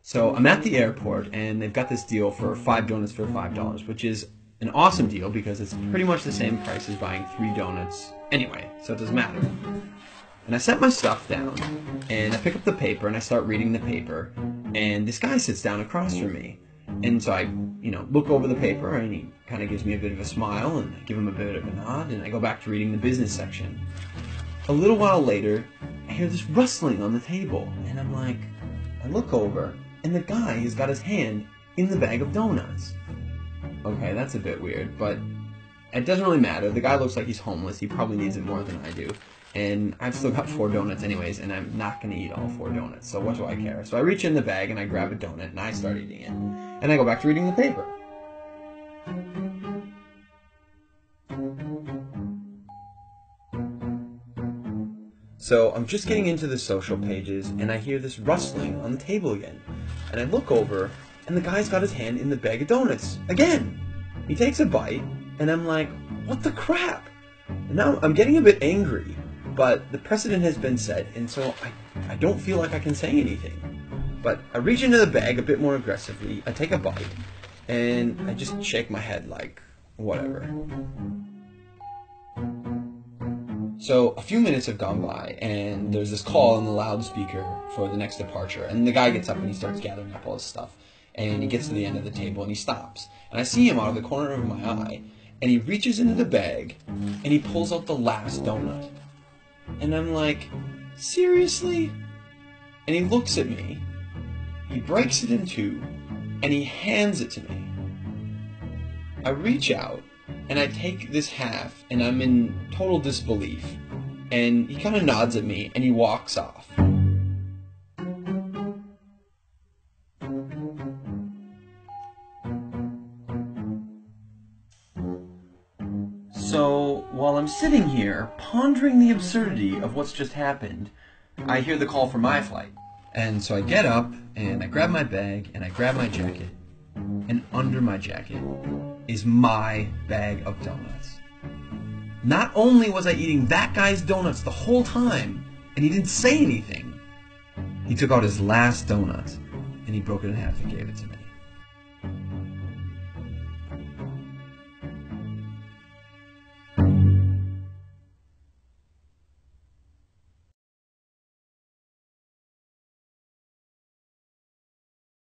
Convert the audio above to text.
So I'm at the airport, and they've got this deal for 5 donuts for $5, which is an awesome deal because it's pretty much the same price as buying 3 donuts anyway, so it doesn't matter. And I set my stuff down, and I pick up the paper, and I start reading the paper, and this guy sits down across from me. And so I, look over the paper, and he kind of gives me a bit of a smile, and I give him a bit of a nod, and I go back to reading the business section. A little while later, I hear this rustling on the table, and I'm like, I look over, and the guy has got his hand in the bag of donuts. Okay, that's a bit weird, but it doesn't really matter. The guy looks like he's homeless. He probably needs it more than I do. And I've still got 4 donuts anyways, and I'm not going to eat all 4 donuts, so what do I care? So I reach in the bag, and I grab a donut, and I start eating it. And I go back to reading the paper. So I'm just getting into the social pages, and I hear this rustling on the table again. And I look over, and the guy's got his hand in the bag of donuts again. He takes a bite, and I'm like, what the crap? And now I'm getting a bit angry, but the precedent has been set, and so I don't feel like I can say anything. But I reach into the bag a bit more aggressively, I take a bite, and I just shake my head like, whatever. So a few minutes have gone by, and there's this call on the loudspeaker for the next departure, and the guy gets up and he starts gathering up all his stuff, and he gets to the end of the table and he stops, and I see him out of the corner of my eye, and he reaches into the bag and he pulls out the last donut, and I'm like, seriously? And he looks at me, he breaks it in 2, and he hands it to me. I reach out, and I take this half, and I'm in total disbelief. And he kind of nods at me, and he walks off. So, while I'm sitting here, pondering the absurdity of what's just happened, I hear the call for my flight. And so I get up, and I grab my bag, and I grab my jacket. And under my jacket is my bag of donuts. Not only was I eating that guy's donuts the whole time, and he didn't say anything, he took out his last donut, and he broke it in half and gave it to me.